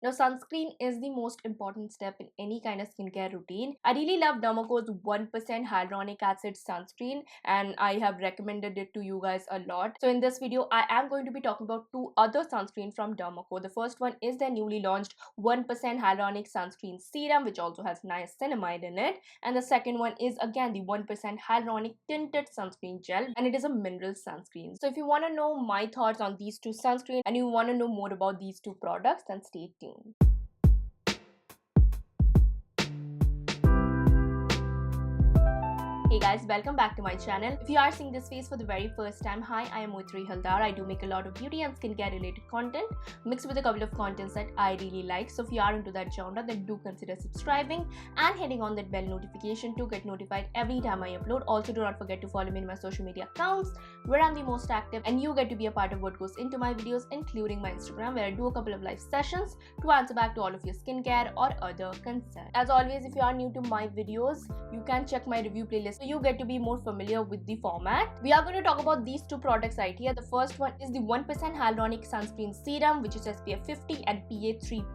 Now, sunscreen is the most important step in any kind of skincare routine. I really love Dermaco's 1% hyaluronic acid sunscreen, and I have recommended it to you guys a lot. So in this video, I am going to be talking about two other sunscreen from Dermaco. The first one is their newly launched 1% hyaluronic sunscreen serum, which also has niacinamide in it. And the second one is again the 1% hyaluronic tinted sunscreen gel, and it is a mineral sunscreen. So if you want to know my thoughts on these two sunscreens and you want to know more about these two products, then stay tuned. Hey guys, welcome back to my channel. If you are seeing this face for the very first time, hi, I am Maitrayee Halder. I do make a lot of beauty and skincare related content mixed with a couple of contents that I really like. So if you are into that genre, then do consider subscribing and hitting on that bell notification to get notified every time I upload. Also, do not forget to follow me in my social media accounts where I'm the most active, and you get to be a part of what goes into my videos, including my Instagram, where I do a couple of live sessions to answer back to all of your skincare or other concerns. As always, if you are new to my videos, you can check my review playlist so you get to be more familiar with the format. We are going to talk about these two products right here. The first one is the 1% hyaluronic sunscreen serum, which is SPF 50 and PA3+,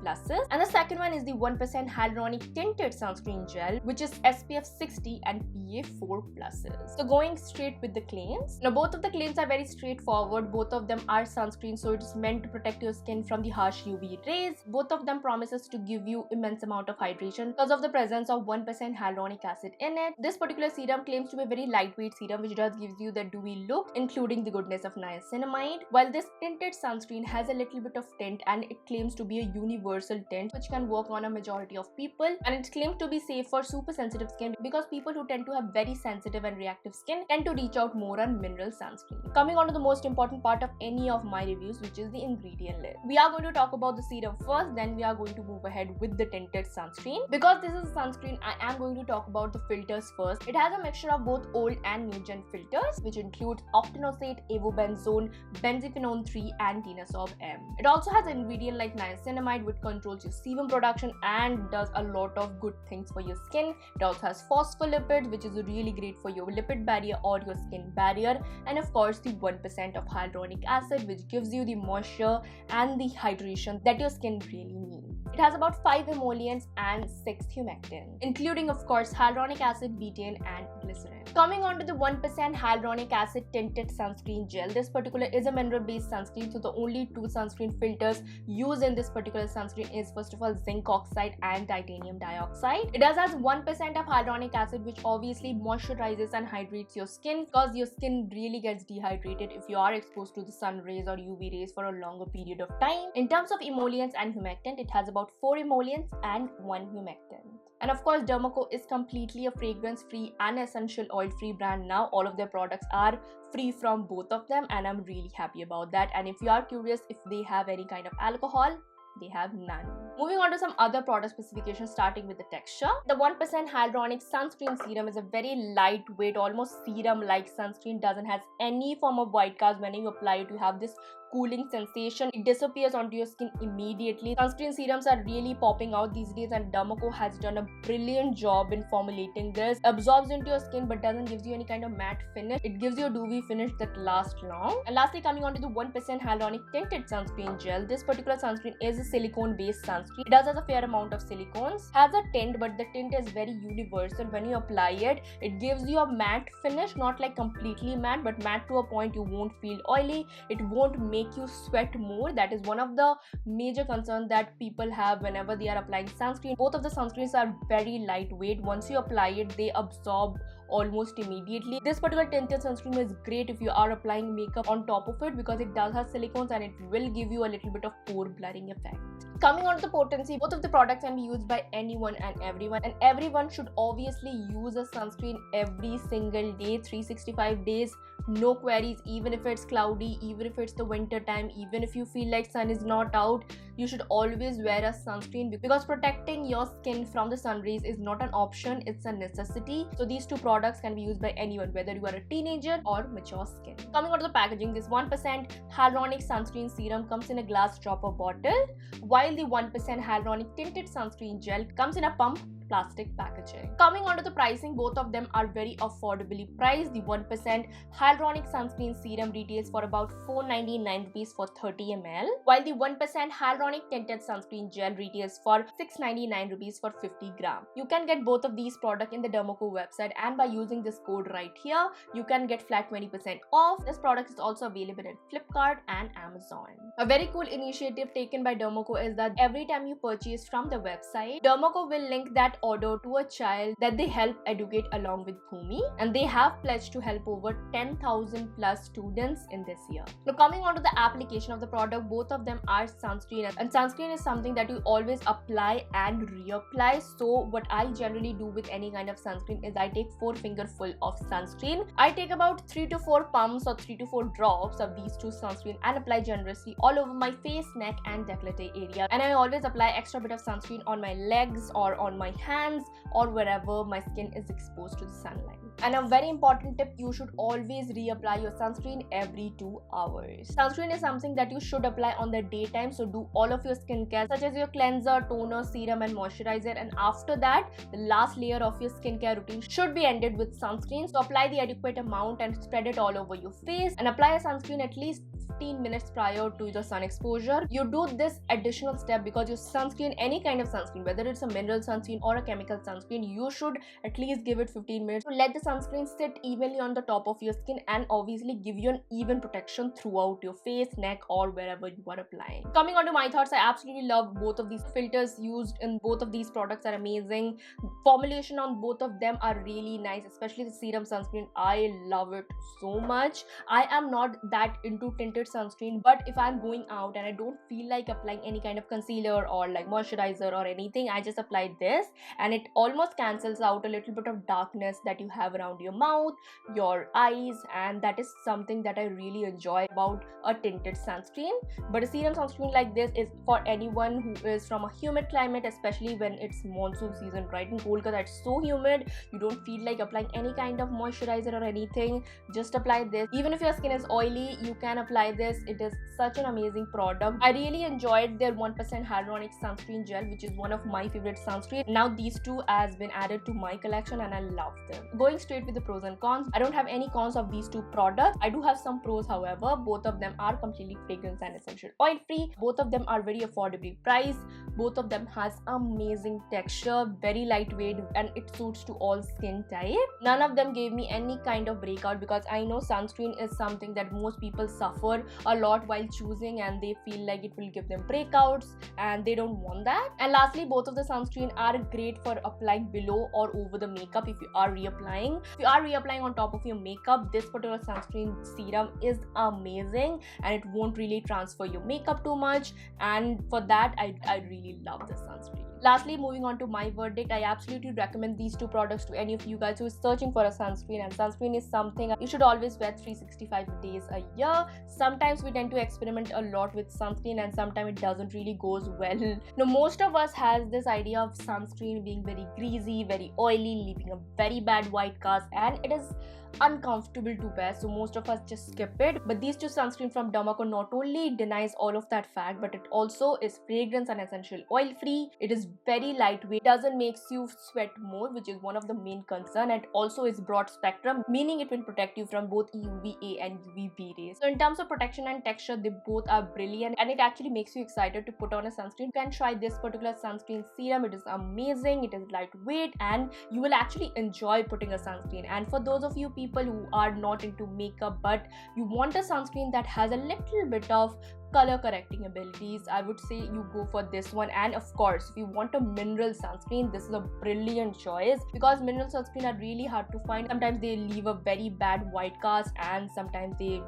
and the second one is the 1% hyaluronic tinted sunscreen gel, which is SPF 60 and PA4+. So going straight with the claims. Now both of the claims are very straightforward. Both of them are sunscreen, so it is meant to protect your skin from the harsh UV rays. Both of them promises to give you immense amount of hydration because of the presence of 1% hyaluronic acid in it. This particular serum claims to be a very lightweight serum, which does gives you the dewy look, including the goodness of niacinamide, while this tinted sunscreen has a little bit of tint, and it claims to be a universal tint which can work on a majority of people, and it's claimed to be safe for super sensitive skin because people who tend to have very sensitive and reactive skin tend to reach out more on mineral sunscreen. Coming on to the most important part of any of my reviews, which is the ingredient list. We are going to talk about the serum first, then we are going to move ahead with the tinted sunscreen. Because this is a sunscreen, I am going to talk about the filters first. It has a mixture of both old and new gen filters, which includes octinoxate, avobenzone, benzophenone 3 and tinasob M. It also has an ingredient like niacinamide, which controls your sebum production and does a lot of good things for your skin. It also has phospholipids, which is really great for your lipid barrier or your skin barrier, and of course the 1% of hyaluronic acid, which gives you the moisture and the hydration that your skin really needs. It has about 5 emollients and 6 humectants, including of course hyaluronic acid, betaine and glycerin. Coming on to the 1% hyaluronic acid tinted sunscreen gel. This particular is a mineral based sunscreen, so the only two sunscreen filters used in this particular sunscreen is first of all zinc oxide and titanium dioxide. It does has 1% of hyaluronic acid, which obviously moisturizes and hydrates your skin because your skin really gets dehydrated if you are exposed to the sun rays or UV rays for a longer period of time. In terms of emollients and humectant, it has about 4 emollients and 1 humectant. And of course, Dermaco is completely a fragrance-free and essential oil-free brand now. All of their products are free from both of them, and I'm really happy about that. And if you are curious if they have any kind of alcohol, they have none. Moving on to some other product specifications, starting with the texture. The 1% hyaluronic sunscreen serum is a very lightweight, almost serum-like sunscreen. Doesn't have any form of white cast. When you apply it, you have this cooling sensation. It disappears onto your skin immediately. Sunscreen serums are really popping out these days, and Dermaco has done a brilliant job in formulating this. Absorbs into your skin but doesn't give you any kind of matte finish. It gives you a dewy finish that lasts long. And lastly, coming on to the 1% hyaluronic tinted sunscreen gel. This particular sunscreen is a silicone based sunscreen. It does have a fair amount of silicones, has a tint, but the tint is very universal. When you apply it, it gives you a matte finish, not like completely matte, but matte to a point you won't feel oily. It won't make you sweat more. That is one of the major concerns that people have whenever they are applying sunscreen. Both of the sunscreens are very lightweight. Once you apply it, they absorb almost immediately. This particular tinted sunscreen is great if you are applying makeup on top of it because it does have silicones and it will give you a little bit of pore blurring effect. Coming on to the potency, both of the products can be used by anyone and everyone should obviously use a sunscreen every single day, 365 days. No queries, even if it's cloudy, even if it's the winter time, even if you feel like sun is not out, you should always wear a sunscreen because protecting your skin from the sun rays is not an option, it's a necessity. So these two products can be used by anyone, whether you are a teenager or mature skin. Coming on to the packaging, this 1% hyaluronic sunscreen serum comes in a glass dropper bottle, while the 1% hyaluronic tinted sunscreen gel comes in a pump plastic packaging. Coming on to the pricing, both of them are very affordably priced. The 1% hyaluronic sunscreen serum retails for about 499 rupees for 30 ml, while the 1% hyaluronic tinted sunscreen gel retails for 699 rupees for 50 gram. You can get both of these products in the Derma website, and by using this code right here, you can get flat 20% off. This product is also available in Flipkart and Amazon. A very cool initiative taken by Derma is that every time you purchase from the website, Derma will link that order to a child that they help educate along with Bhumi, and they have pledged to help over 10,000 plus students in this year. Now coming on to the application of the product, both of them are sunscreen, and sunscreen is something that you always apply and reapply. So what I generally do with any kind of sunscreen is I take 4 fingerful of sunscreen. I take about 3 to 4 pumps or 3 to 4 drops of these two sunscreen and apply generously all over my face, neck and décolleté area. And I always apply extra bit of sunscreen on my legs or on my hands or wherever my skin is exposed to the sunlight. And a very important tip, you should always reapply your sunscreen every 2 hours. Sunscreen is something that you should apply on the daytime, so do all of your skincare such as your cleanser, toner, serum and moisturizer, and after that the last layer of your skincare routine should be ended with sunscreen. So apply the adequate amount and spread it all over your face, and apply a sunscreen at least 15 minutes prior to the sun exposure. You do this additional step because your sunscreen, any kind of sunscreen, whether it's a mineral sunscreen or a chemical sunscreen, you should at least give it 15 minutes to let the sunscreen sit evenly on the top of your skin and obviously give you an even protection throughout your face, neck or wherever you are applying. Coming on to my thoughts, I absolutely love both of these filters used in both of these products are amazing. Formulation on both of them are really nice, especially the serum sunscreen. I love it so much. I am not that into tinted sunscreen, but if I'm going out and I don't feel like applying any kind of concealer or like moisturizer or anything, I just apply this and it almost cancels out a little bit of darkness that you have around your mouth, your eyes, and that is something that I really enjoy about a tinted sunscreen. But a serum sunscreen like this is for anyone who is from a humid climate, especially when it's monsoon season. Right in Kolkata, it's so humid, you don't feel like applying any kind of moisturizer or anything, just apply this. Even if your skin is oily, you can apply this. It is such an amazing product. I really enjoyed their 1% hyaluronic sunscreen gel, which is one of my favorite sunscreen. Now these two has been added to my collection and I love them. Going straight with the pros and cons, I don't have any cons of these two products. I do have some pros, however. Both of them are completely fragrance and essential oil free. Both of them are very affordably priced. Both of them has amazing texture, very lightweight, and it suits to all skin type. None of them gave me any kind of breakout, because I know sunscreen is something that most people suffer a lot while choosing and they feel like it will give them breakouts and they don't want that. And lastly, both of the sunscreen are great for applying below or over the makeup if you are reapplying. If you are reapplying on top of your makeup, this particular sunscreen serum is amazing and it won't really transfer your makeup too much, and for that I really love this sunscreen. Lastly, moving on to my verdict, I absolutely recommend these two products to any of you guys who is searching for a sunscreen, and sunscreen is something you should always wear 365 days a year. Sometimes we tend to experiment a lot with sunscreen and sometimes it doesn't really goes well. Now most of us has this idea of sunscreen being very greasy, very oily, leaving a very bad white cast, and it is uncomfortable to wear, so most of us just skip it. But these two sunscreen from Derma not only denies all of that fact, but it also is fragrance and essential oil free. It is very lightweight, doesn't make you sweat more, which is one of the main concern, and also is broad spectrum, meaning it will protect you from both UVA and UVB rays. So in terms of protection and texture, they both are brilliant and it actually makes you excited to put on a sunscreen. You can try this particular sunscreen serum. It is amazing, it is lightweight, and you will actually enjoy putting a sunscreen. And for those of you people who are not into makeup but you want a sunscreen that has a little bit of color correcting abilities, I would say you go for this one. And of course, if you want a mineral sunscreen, this is a brilliant choice, because mineral sunscreen are really hard to find. Sometimes they leave a very bad white cast and sometimes they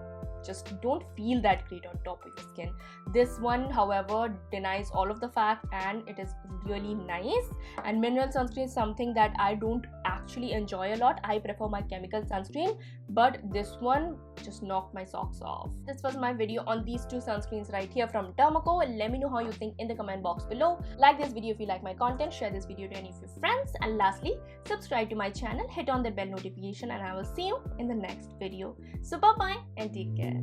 just don't feel that great on top of your skin. This one, however, denies all of the fact and it is really nice. And mineral sunscreen is something that I don't actually enjoy a lot. I prefer my chemical sunscreen, but this one just knocked my socks off. This was my video on these two sunscreens right here from Derma. Let me know how you think in the comment box below. Like this video if you like my content, share this video to any of your friends, and lastly, subscribe to my channel, hit on the bell notification, and I will see you in the next video. So bye bye and take care.